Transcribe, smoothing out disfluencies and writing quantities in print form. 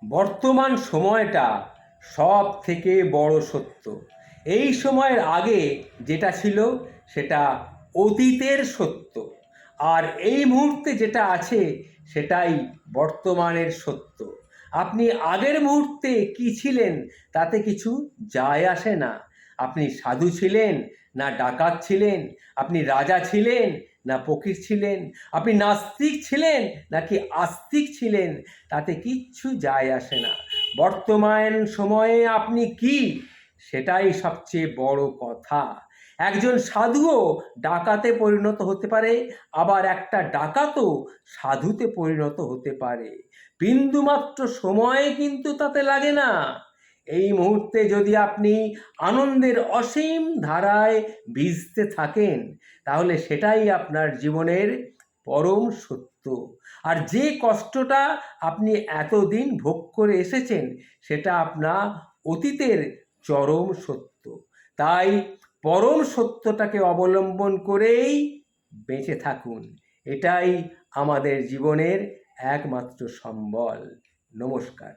বর্তমান সময়টা সব থেকে বড় সত্য। এই সময়ের আগে যেটা ছিল সেটা অতীতের সত্য, আর এই মুহূর্তে যেটা আছে সেটাই বর্তমানের সত্য। আপনি আগের মুহূর্তে কি ছিলেন তাতে কিছু যায় আসে না। আপনি সাধু ছিলেন না ডাকাত ছিলেন, আপনি রাজা ছিলেন না ফকির ছিলেন, আপনি নাস্তিক ছিলেন নাকি আস্তিক ছিলেন, তাতে কিচ্ছু যায় আসে না। বর্তমান সময়ে আপনি কি, সেটাই সবচেয়ে বড় কথা। একজন সাধুও ডাকাতে পরিণত হতে পারে, আবার একটা ডাকাতও সাধুতে পরিণত হতে পারে। বিন্দুমাত্র সময় কিন্তু তাতে লাগে না। এই মুহূর্তে যদি আপনি আনন্দের অসীম ধারায় ভিজতে থাকেন, তাহলে সেটাই আপনার জীবনের পরম সত্য। আর যে কষ্টটা আপনি এতদিন ভোগ করে এসেছেন সেটা আপনার অতীতের চরম সত্য। তাই পরম সত্যটাকে অবলম্বন করেই বেঁচে থাকুন। এটাই আমাদের জীবনের একমাত্র সম্বল। নমস্কার।